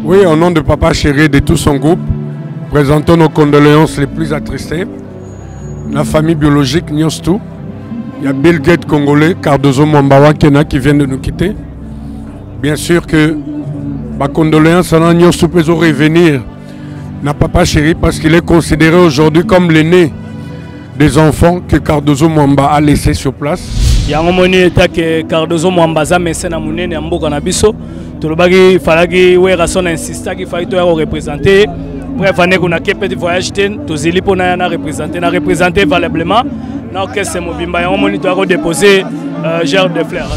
Oui, au nom de Papa Chéri et de tout son groupe, présentons nos condoléances les plus attristées. La famille biologique Nyostou, il y a Bill Gates congolais, Cardozo Mwamba Kena qui vient de nous quitter. Bien sûr que ma condoléance à Nyostou peut revenir à Papa Chéri parce qu'il est considéré aujourd'hui comme l'aîné des enfants que Cardozo Mwamba a laissé sur place. Il y a un moment que Cardozo Mwamba a laissé na munene ya mboka na biso. Tolobaki falaki wera son insista qu'il fallait to représenter. Bref, on a petit voyage to zili pona na représenter valablement. Na orchestre Mobimba ya moni to déposer gerbe de fleurs.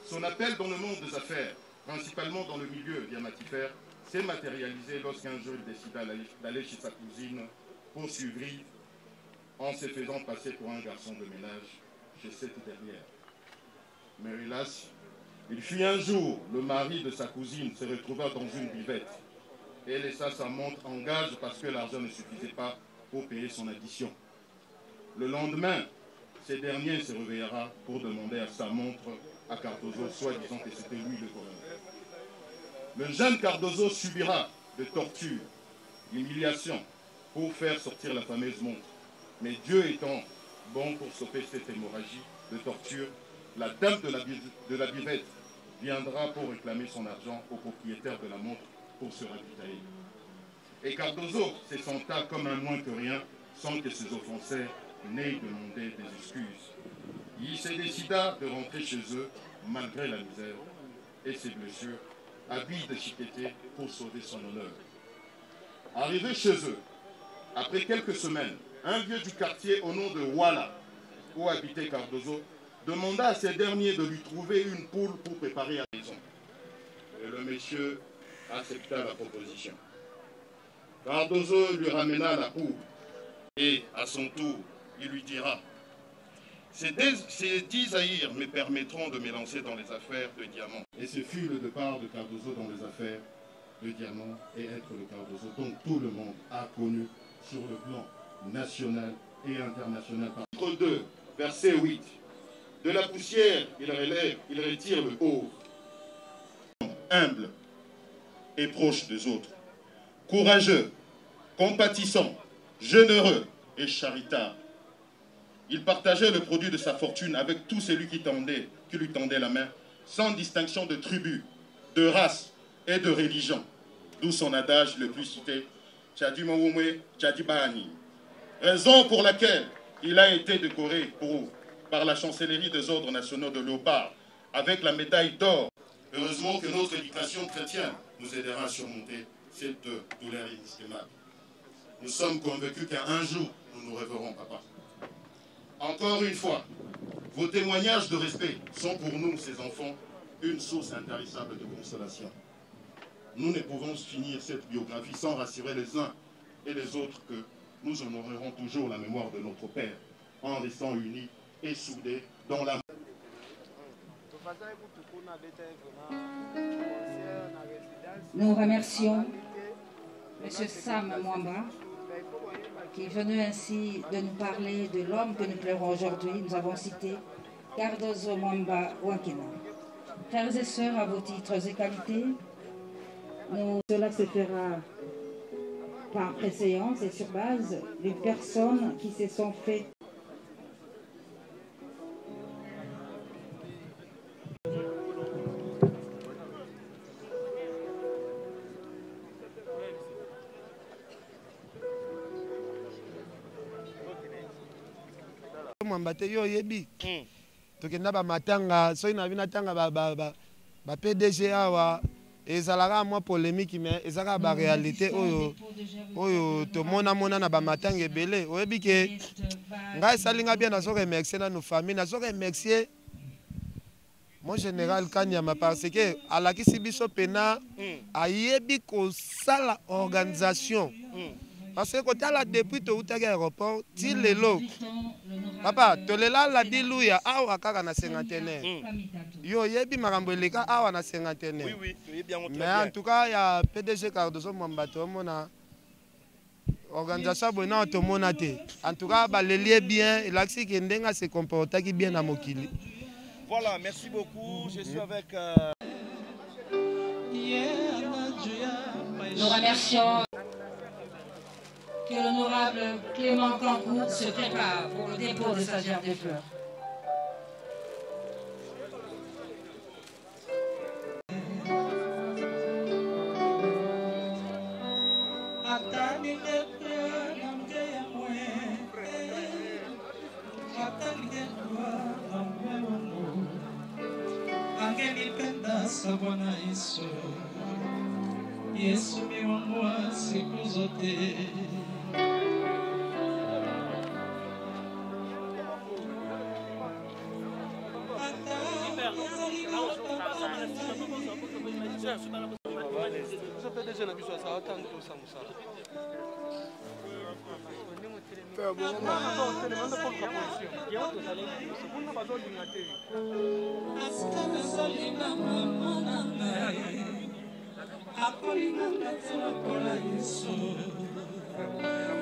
Son appel dans le monde des affaires, principalement dans le milieu diamatifère, s'est matérialisé lorsqu'un jour il décida d'aller chez sa cousine pour suivre en se faisant passer pour un garçon de ménage chez cette dernière. Mais hélas, il fut un jour, le mari de sa cousine se retrouva dans une buvette et laissa sa montre en gage parce que l'argent ne suffisait pas pour payer son addition. Le lendemain, ce dernier se réveillera pour demander à sa montre à Cardozo, soi-disant que c'était lui le voleur. Le jeune Cardozo subira de tortures, d'humiliations pour faire sortir la fameuse montre. Mais Dieu étant bon pour stopper cette hémorragie de torture, la dame de la buvette viendra pour réclamer son argent au propriétaire de la montre pour se ravitailler. Et Cardozo se senta comme un moins que rien, sans que ses offenseurs n'aient demandé des excuses. Il se décida de rentrer chez eux, malgré la misère et ses blessures, habillé de chiqueté pour sauver son honneur. Arrivé chez eux, après quelques semaines, un vieux du quartier au nom de Wala, où habitait Cardozo, demanda à ces derniers de lui trouver une poule pour préparer la maison. Et le monsieur accepta la proposition. Cardozo lui ramena la poule et, à son tour, il lui dira: ces 10 aïrs me permettront de me lancer dans les affaires de diamants. Et ce fut le départ de Cardozo dans les affaires de diamants et être le Cardozo dont tout le monde a connu sur le plan national et international. Chapitre 2, verset 8. De la poussière, il relève, il retire le pauvre. Humble et proche des autres. Courageux, compatissant, généreux et charitable. Il partageait le produit de sa fortune avec tous celui qui lui tendait la main, sans distinction de tribu, de race et de religion. D'où son adage le plus cité, Tchadi Mawumwe, Tchadi Bahani. Raison pour laquelle il a été décoré par la chancellerie des ordres nationaux de Léopard avec la médaille d'or. Heureusement que notre éducation chrétienne nous aidera à surmonter cette douleur inestimable. Nous sommes convaincus qu'un jour, nous nous reverrons, papa. Encore une fois, vos témoignages de respect sont pour nous, ces enfants, une source intarissable de consolation. Nous ne pouvons finir cette biographie sans rassurer les uns et les autres que nous honorerons toujours la mémoire de notre Père en restant unis et soudés dans la... Nous remercions M. Sam Mwamba qui est venu ainsi de nous parler de l'homme que nous pleurons aujourd'hui. Nous avons cité Cardozo Mwamba Wakena. Frères et sœurs, à vos titres et qualités, cela se fera par préséance et sur base des personnes qui se sont faites. Mwambate yo yebi tokenda ba matanga so ina bina tanga ba PDG awa ezalaka mwa polémique mais ezaka ba réalité oyo to mona na ba matanga ebele oyebi ke ngai salinga bien nazo remercier na nos familles nazo remercier mon général Kanyama parce que alakisi biso pena ayebi ko sala organisation. Parce que quand tu as depuis tout l'aéroport, tu le log. Papa, tu es là, la dilouya, ah, à 50 ans. Yo yebi makambo eleka awa na 51. Oui, bien. Mais en tout cas, il y a PDG Cardozo Mwamba Tomona. Organisation bonne automonate. En tout cas, les liés bien, et l'axi qui ndenga se comporta qui bien à Mokili. Voilà, merci beaucoup. Je suis avec. Nous remercions que l'honorable Clément Cancou se prépare pour le dépôt de sa gerbe de fleurs. Yesu miwangwa siku zote.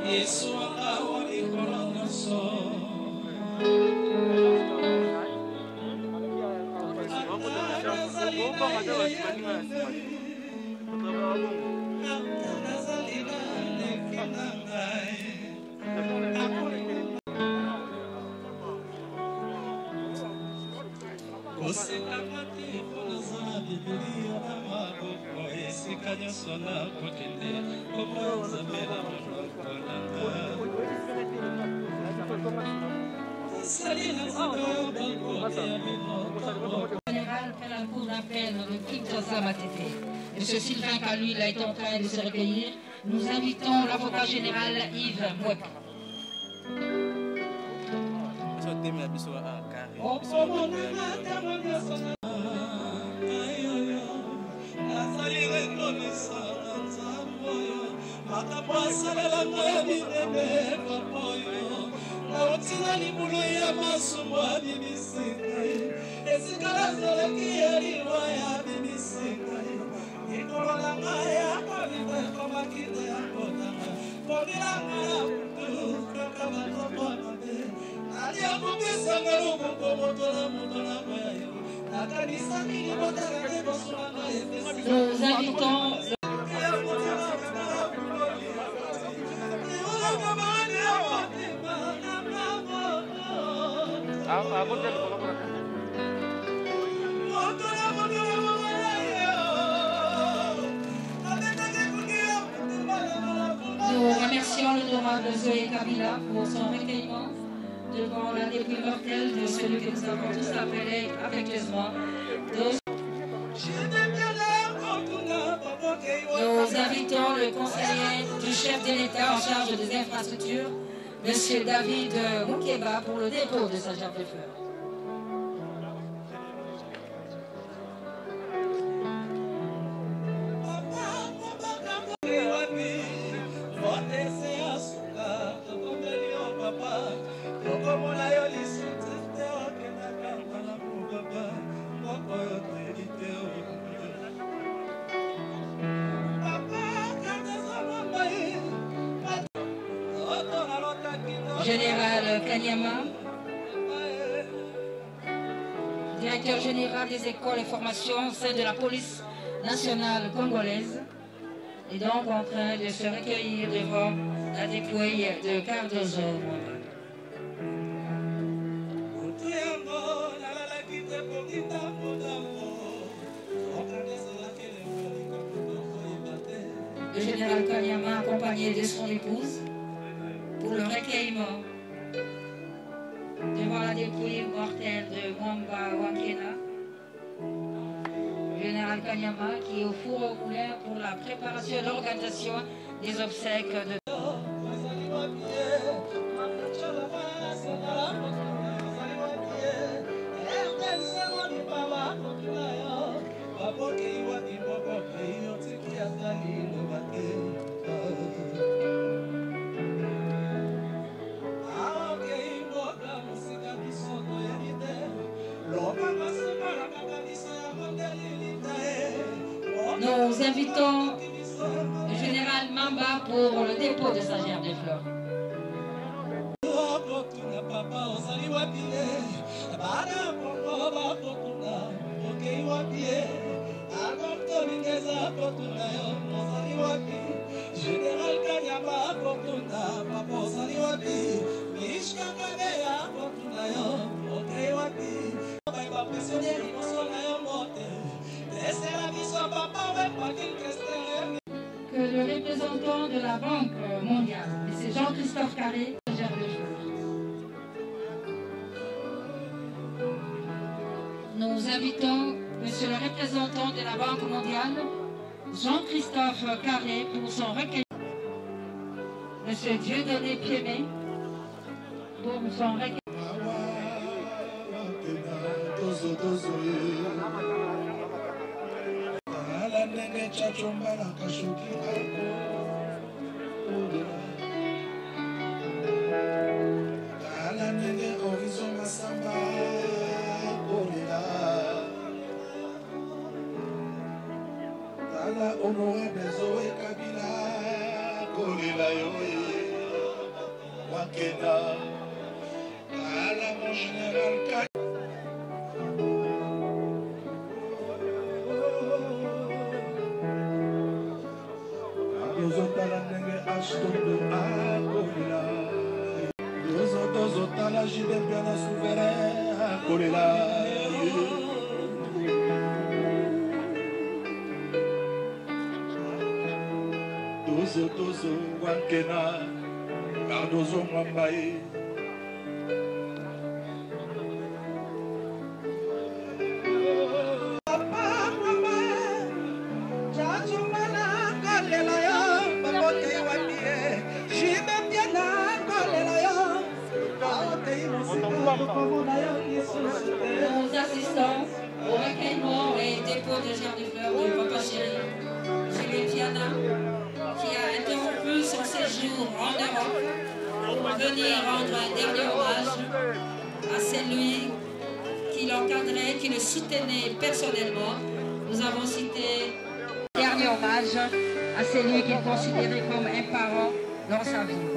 Yesu akawa nikolonoso. Le général prend la cour d'appel de Kinshasa Matete. Monsieur Sylvain Calu, il est en train de se recueillir. Nous invitons l'avocat général Yves Mouek. Nous invitons Nous remercions l'honorable Zoé Kabila pour son recueillement devant la dépouille mortelle de celui que nous avons tous appelé affectueusement. Nous invitons le conseiller du chef de l'État en charge des infrastructures, M. David Moukeba, pour le dépôt de sa gerbe de fleurs. Général Kanyama, directeur général des écoles et formations au sein de la police nationale congolaise, est donc en train de se recueillir devant la dépouille de Cardozo. Le général Kanyama accompagné de son épouse pour le recueillement devant la dépouille mortelle de Mwamba Wankena. Le général Kanyama qui est au four au moulin pour la préparation et l'organisation des obsèques de Loba masukara kaka Nous invitons le général Mamba pour le dépôt de sa gerbe de fleurs. Général Kanyama Kotuna, Papa Saliwati, Mishka Kabea Kotuna yo, Okewati, Baba Missionnaire, Imosona yo Mote, Laissez-la mission Papa, pas qu'il reste. Que le représentant de la Banque mondiale, M. Jean-Christophe Carré, gère le jeu. Nous invitons M. le représentant de la Banque mondiale, Jean-Christophe Carré, pour son recueil. M. Dieudonné Piémé, pour son recueil. Honorable Zoé Kabila, Kolela Yoé, Wakena, mon général Kay. Dozotala Nenge Ashtondo, Kolela. Dozotala Jibem Biana Souverain, Kolela. Tozo Wankena, Cardozo Mwambaye. Papa Mwambaye, Chachumana Kolela yo, Babote Wapie, Jibem Biana Kolela yo, Babote Nous assistons au recueillement et dépôt de gerbe de fleurs de Papa Chéri, Julien Piana, qui a interrompu son séjour en Europe pour venir rendre un dernier hommage à celui qui l'encadrait, qui le soutenait personnellement. Nous avons cité un dernier hommage à celui qu'il considérait comme un parent dans sa vie.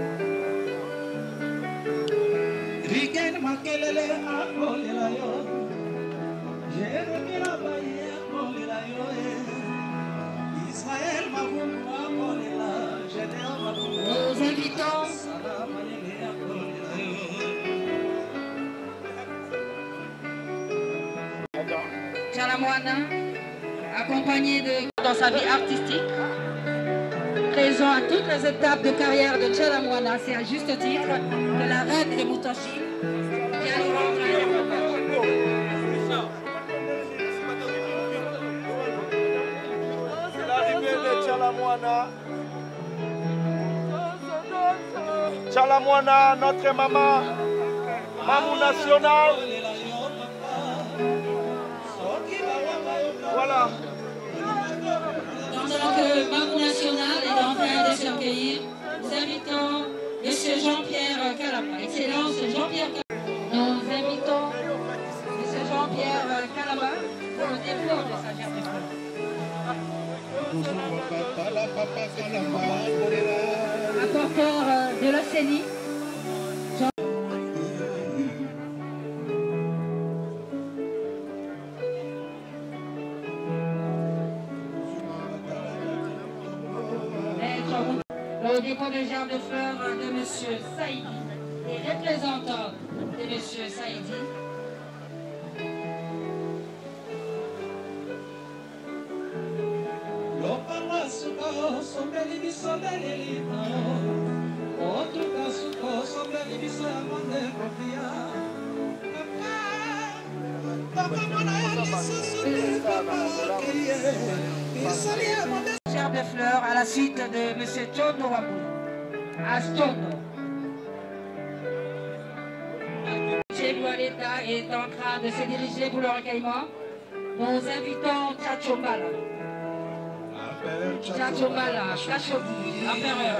Nous invitons Chalamwana, accompagné dans sa vie artistique, présent à toutes les étapes de carrière de Chalamwana. C'est à juste titre que la reine de Moutachi vient nous rendre un hommage. C'est l'arrivée de Chalamwana. Chalamwana, notre maman, Mamou nationale. Voilà. Pendant que Mamou nationale est en train de s'accueillir, nous invitons M. Jean-Pierre Calama. Excellence Jean-Pierre Calama. Nous invitons M. Jean-Pierre Calama pour le dépôt de sa gerbe de fleurs. Apporteur de la CENI. Le dépôt de gerbe de fleurs de M. Saïdi, les représentants de M. Saïdi. Gerbe de fleurs à la suite de M. Chondo Wabou. À Chondo. M. Boaleta est en train de se diriger pour le recueillement. Nous invitons Tchachombala. Tchachombala, Kachobi, l'empereur.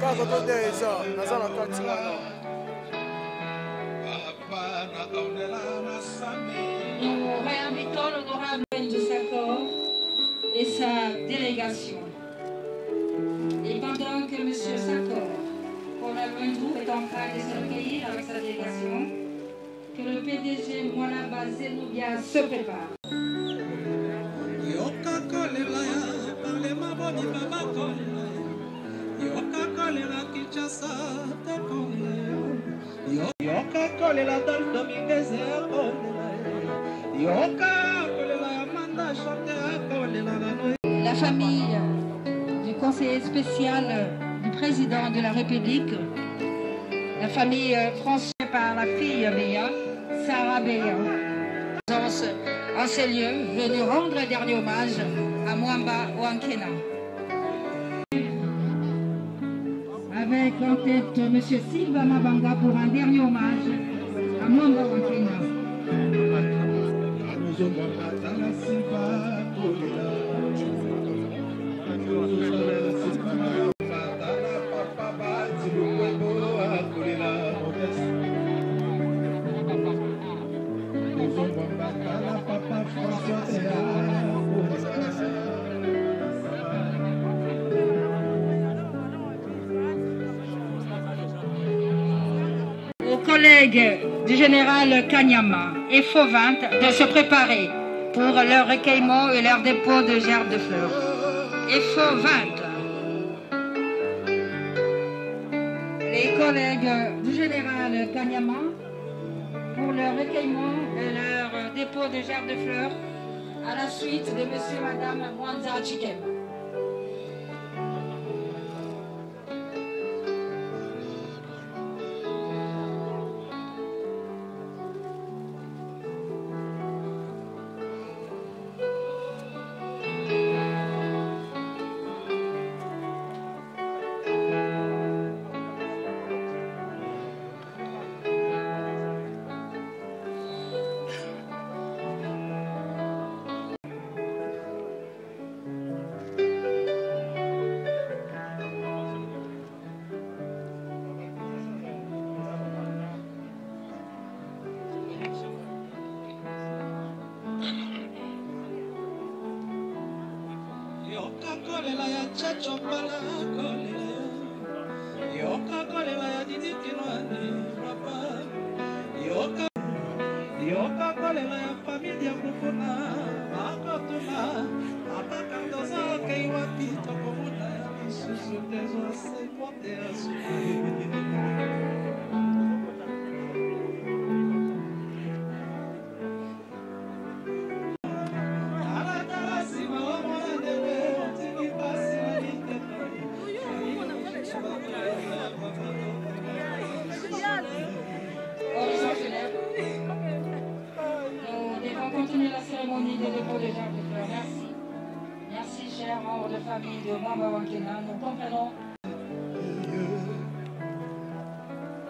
Nous réinvitons l'honorable de Sakor et sa délégation. Et pendant que M. Sakor, Colonel Wendou, est en train de se recueillir avec sa délégation, que le PDG Mwanaba Zenobia se prépare. La famille du conseiller spécial du président de la République, la famille française par la fille Béa, Sarah Béa, en ces lieux, venu rendre un dernier hommage à Mwamba Wankena. Avec en tête M. Silva Mabanga pour un dernier hommage à Mwamba Wankena. Aux collègues du général Kanyama et Fauvinte de se préparer pour leur recueillement et leur dépôt de gerbes de fleurs. Et Fauvinte. Les collègues du général Kanyama pour leur recueillement et leur dépôt de gerbes de fleurs à la suite de monsieur et madame Mwanza Chikem.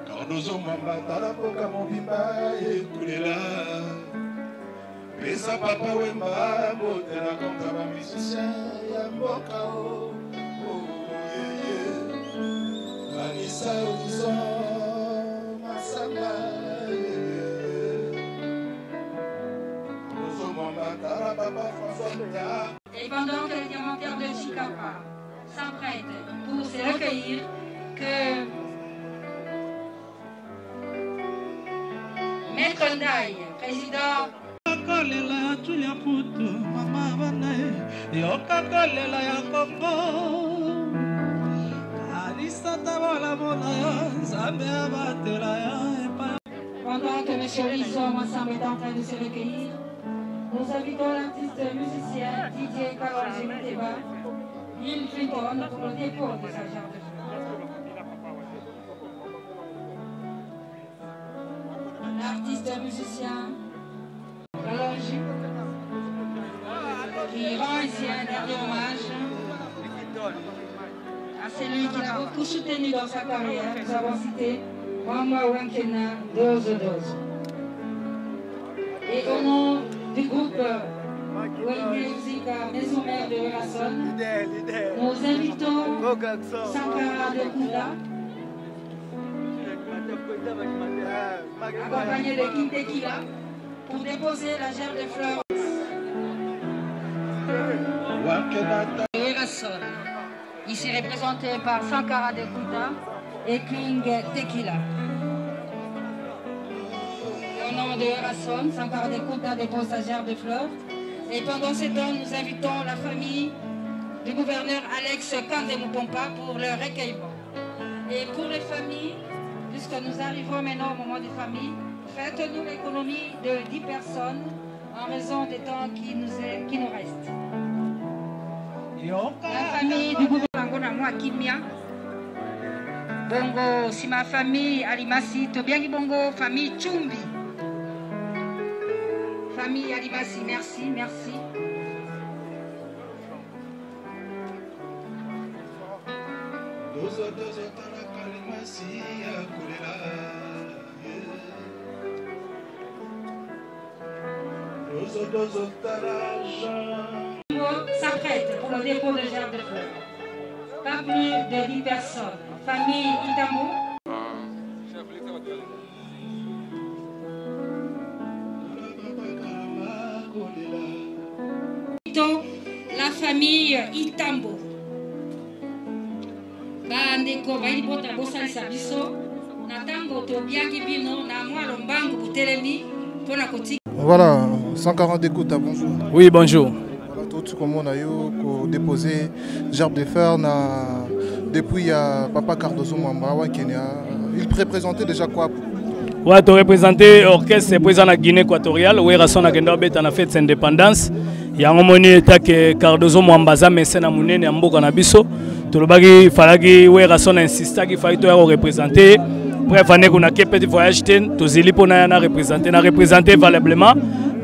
Cardozo Mwamba talapoka mobimba ekulela pesa papa wemba botela konta ba musicien ya mboka o yeye Vanessa Odison Masamba Cardozo Mwamba talapapa François. Et pendant que les diamantaires de Chikapa s'apprêtent pour se recueillir, que Maître Ndaye, président Kolela Julia Putu, Mama Banae, Yoka Kolela ya Kongo, Alisa Tabola Mona, Zambe Abatela ya. Pendant que M. Rissom ensemble est en train de se recueillir, nous invitons l'artiste musicien Didier Kalonji Muteba, Bill Clinton pour le dépôt de sa gerbe de fleurs. L'artiste musicien Kalonji qui rend ici un dernier hommage à celui qui l'a beaucoup soutenu dans sa carrière. Nous avons cité Mwamba Wankena Dozo Dozo. Et au nom du groupe Musique Maison Mère de Rasson. Nous invitons Sankara de Kunda, accompagné de King Tequila, pour déposer la gerbe de fleurs. Rasson, ici représenté par Sankara de Kunda et King Tequila. Au nom de Rasson, Sankara de Kunda dépose la gerbe de fleurs. Et pendant ce temps, nous invitons la famille du gouverneur Alex Kandemupompa pour le recueillement. Et pour les familles, puisque nous arrivons maintenant au moment des familles, faites-nous l'économie de 10 personnes en raison des temps qui nous restent. La famille du gouverneur moi Kimia, Bongo, si ma famille Alimasi, Tobiangi Bongo, famille Chumbi. Famille Alimasi, merci, merci. S'apprête pour le dépôt de gerbe de fleurs. Pas plus de 10 personnes. Famille Itamo. La famille Itambo. Bandeko bailibota bosalisa biso natango tobiaki bino na mwa lombangu butelemi pona koti. Voilà, 140 écoutes, bonjour. Oui, bonjour. Voilà, tout comme on a eu déposé gerbe de fer depuis Papa Cardozo Mwamba au Kenya. Il représentait déjà quoi? Ouais, tu représentais l'orchestre présent en Guinée équatoriale, où Rasson a fait son indépendance. Il y a un moment que Cardozo Mwamba a mis en Mounene en Mboka Nabiso. Tout le monde il fallait que Rasson insiste qu'il fallait représenter. Bref, on a un petit voyage, tous les gens ont représenté valablement.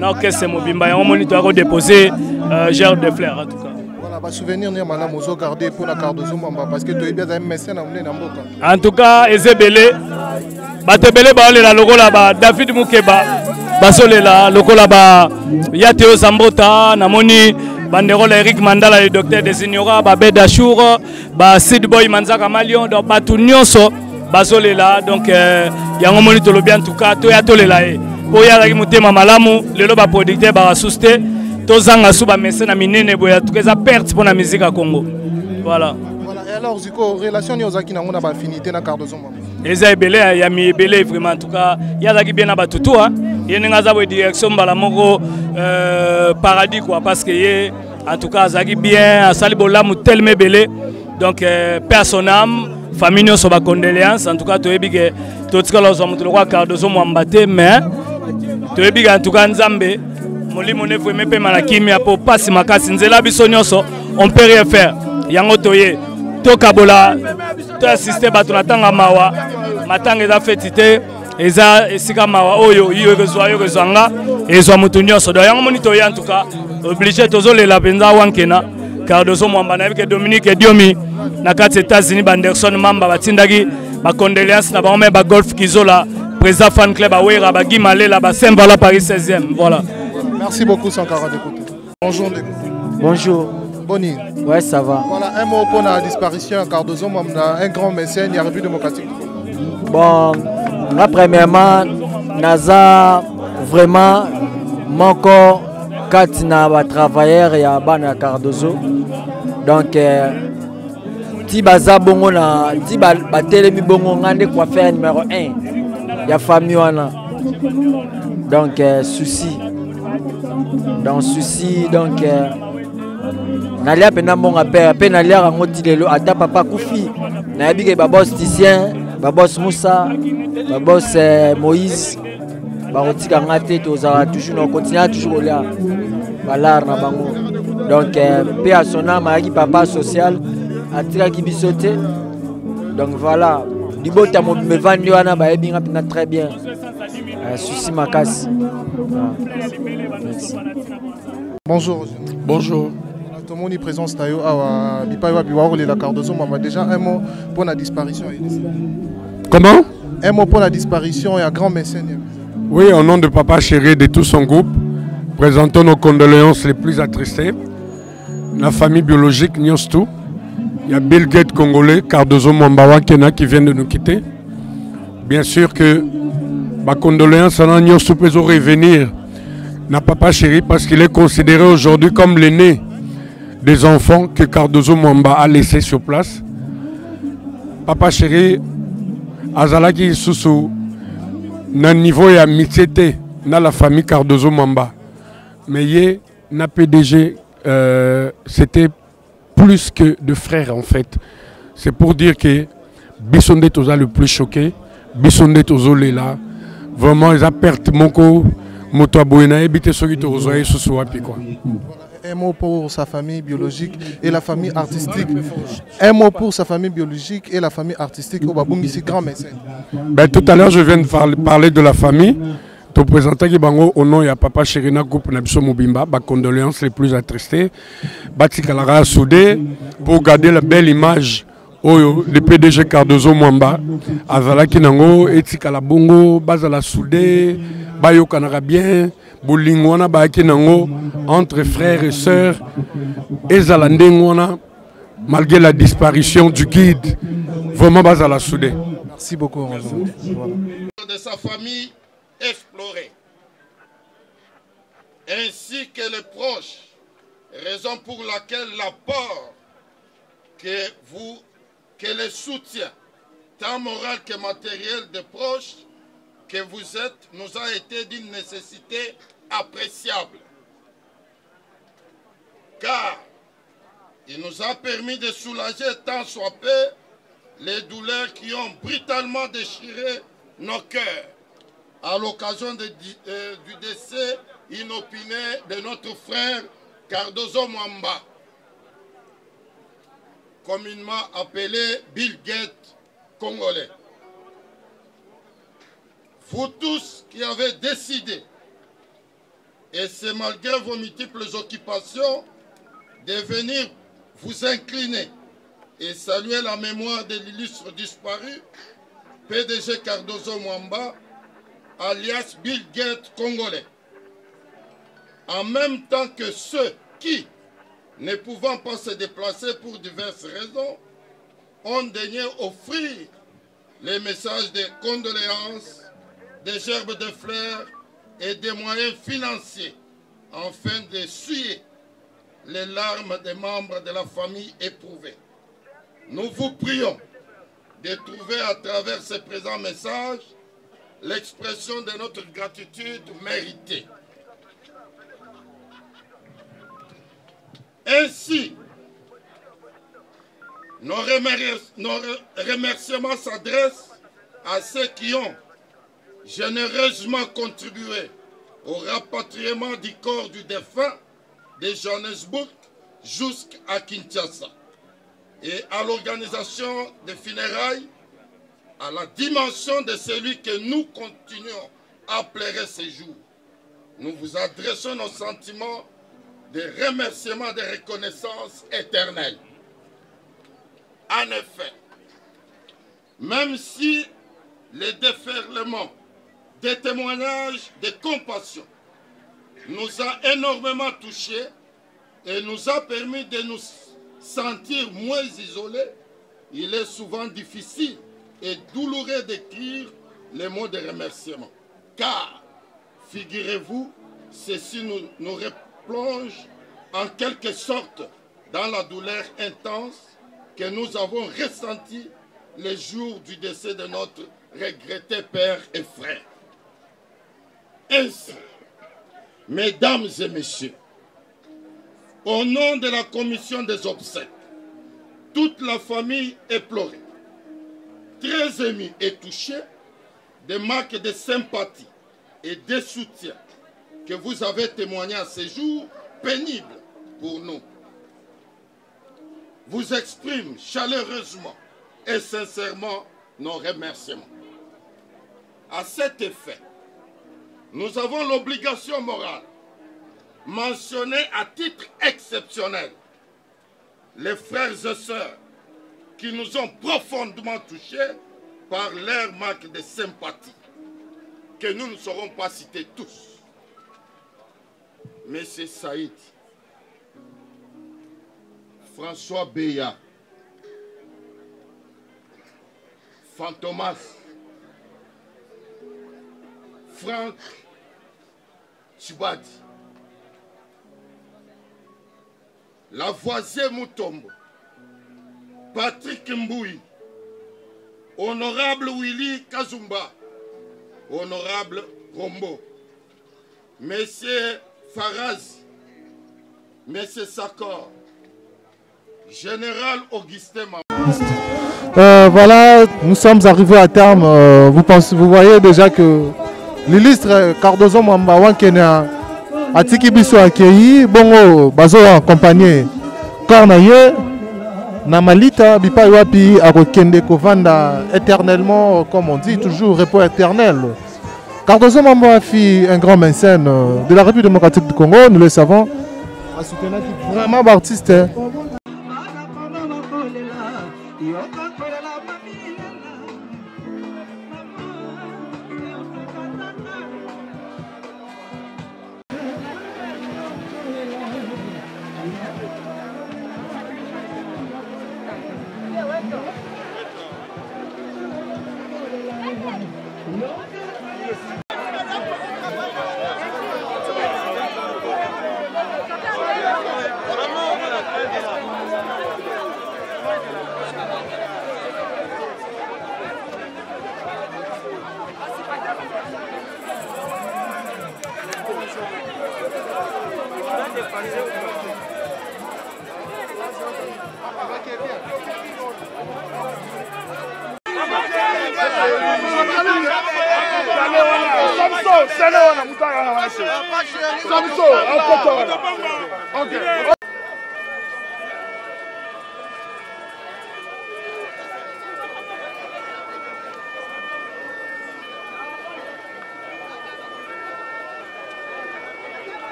L'orchestre Mobimba, il y a un moment où on a déposé gerbe de fleurs en tout cas. Voilà, souvenir ni madame Ozo garder pour la Cardozo Mwamba parce que tu es bien un mécène en Mboka. En tout cas, Ezebele, Batebele la logo là-bas, David Moukeba, Basole la logo là-bas, Yateo Zambota, Namoni, Banderole Eric Mandala, le docteur des Ignora, Babé Dachour, Sid Boy Manzaka Malion, donc Batou Nyonso, Basole là, donc il y a un moment où bien en tout cas, tout y a tout les là. Pour y aller monter Mamalamu, le loba producteur va souster, Tozanga Suba Messena Minene, Boya, tout ça perte pour la musique à Congo. Voilà. Et alors, Ziko, relation Nyozaki n'a pas affinité dans Cardozo Mwamba. Eza ebele ya mi ebele vraiment en tout cas yazaki bien na batutu hein yenga za direction bala moko paradis quoi parce que ye en tout cas azaki bien asali bolamu tellement belé donc personnam famille so ba condoléances en tout cas to ebike to tikala zo mutu kwa Cardozo Mwamba te mais to ebike en tout cas nzambe molimo ne vraiment pe malakimi po pasi makasi nzela biso nyonso on peut rien faire yango toye Tokabola, tu as assisté à la mawa, matang est affecté, et ça, et si mawa, oyo, yo rezwanga, et zo mutunyo so. D'ailleurs, monitoyer en tout cas, obligé de les la benza wankena, Cardozo Mwamba avec Dominique et Diomi, na quatre États-Unis, Banderson Mamba, batindagi, ma condoléance na ba même ba golf kizola, président fan club à Wera, ba Guimale la ba Saint-Vala Paris 16e, voilà. Merci beaucoup Sankara d'écouter. Bonjour. Bonjour. Boni. Ouais, ça va. Voilà, un mot pour la disparition Cardozo Mwamba, un grand mécène, il y a République démocratique. Bon, là, premièrement, Naza, vraiment, mon corps, quand il a travaillé, il y a Bana Cardozo. Donc, si baza bongo na, si batelemi bongo ngande quoi faire numéro 1, il y a famille wana. Donc, souci. Donc, souci, donc. Nalia pena monga père pe nalia rango tilelo ata papa kufi na yabike ba boss Ticien ba boss Moussa ba boss Moïse ba rotika ngate tozala toujours on continue toujours là balar na bango donc pe à son âme aki papa social atira ki bisoté donc voilà libota mo me vandi wana ba ebinga pena très bien souci makasi. Bonjour. Bonjour. Tout le monde est présent à la Cardozo Mwamba. Déjà un mot pour la disparition. Comment? Un mot pour la disparition et un grand mécène. Oui, au nom de Papa Chéri et de tout son groupe, présentons nos condoléances les plus attristées. La famille biologique Nyostou. Il y a Bill Gates congolais, Cardozo Mwamba Kena qui vient de nous quitter. Bien sûr que ma condoléance à Nyostou peut revenir. N'a papa chéri parce qu'il est considéré aujourd'hui comme l'aîné des enfants que Cardozo Mwamba a laissé sur place. Papa chéri, Azalaki Soussou, na niveau et amitié dans la famille Cardozo Mwamba. Mais yé, na PDG, c'était plus que de frères en fait. C'est pour dire que Bissonde Toza le plus choqué, Bissonde Tozo là, vraiment ils ont perdu mon co. Un mot pour sa famille biologique et la famille artistique. Un mot pour sa famille biologique et la famille artistique. Grand mécène. Tout à l'heure, je viens de parler de la famille. Te présenter au nom de Papa Chérina Groupe Nabiso Mobimba, condoléances les plus attristées. Batikalara soudé pour garder la belle image. Le PDG Cardozo Mwamba, Azalaki Nango, Etikala Bongo, Bazala Soudé, Bayo Kanara bien, Boulingwana Baaki Nango, entre frères et sœurs, Ezalandengwana, malgré la disparition du guide, vraiment Bazala Soudé. Merci beaucoup. Voilà. De sa famille explorée, ainsi que les proches, raison pour laquelle l'apport que le soutien, tant moral que matériel des proches que vous êtes, nous a été d'une nécessité appréciable. Car il nous a permis de soulager tant soit peu les douleurs qui ont brutalement déchiré nos cœurs à l'occasion du décès inopiné de notre frère Cardozo Mwamba, communément appelé Bill Gates congolais. Vous tous qui avez décidé, et c'est malgré vos multiples occupations, de venir vous incliner et saluer la mémoire de l'illustre disparu, PDG Cardozo Mwamba, alias Bill Gates congolais. En même temps que ceux qui, ne pouvant pas se déplacer pour diverses raisons, ont daigné offrir les messages de condoléances, des gerbes de fleurs et des moyens financiers afin d'essuyer les larmes des membres de la famille éprouvés. Nous vous prions de trouver à travers ces présents messages l'expression de notre gratitude méritée. Ainsi, nos remerciements s'adressent à ceux qui ont généreusement contribué au rapatriement du corps du défunt de Johannesburg jusqu'à Kinshasa et à l'organisation des funérailles à la dimension de celui que nous continuons à pleurer ces jours. Nous vous adressons nos sentiments de remerciements de reconnaissance éternelle. En effet, même si le déferlement des témoignages de compassion nous a énormément touchés et nous a permis de nous sentir moins isolés, il est souvent difficile et douloureux d'écrire les mots de remerciement. Car, figurez-vous, ceci nous replonge en quelque sorte dans la douleur intense que nous avons ressentie les jours du décès de notre regretté père et frère. Ainsi, mesdames et messieurs, au nom de la commission des obsèques, toute la famille est pleurée, très émue et touchée des marques de sympathie et de soutien que vous avez témoigné à ces jours pénibles pour nous. Vous exprime chaleureusement et sincèrement nos remerciements. À cet effet, nous avons l'obligation morale, mentionnée à titre exceptionnel, les frères et sœurs qui nous ont profondément touchés par leur marque de sympathie, que nous ne saurons pas citer tous. M. Saïd, François Beya, Fantomas, Franck Chibadi, Lavoisier Moutombo, Patrick Mboui, Honorable Willy Kazumba, Honorable Rombo, Monsieur Faraz, Monsieur Sakor, Général Augustin Mamou. Voilà, nous sommes arrivés à terme. Vous voyez déjà que l'illustre Cardozo Mwamba Wankena a tiki biso accueilli. Bongo bazo accompagné Cornaye Namalita Bipa Wapi Akokende Kovanda éternellement, comme on dit toujours, repos éternel. Cardozo Mwamba fut un grand mécène de la République démocratique du Congo, nous le savons. Vraiment artiste.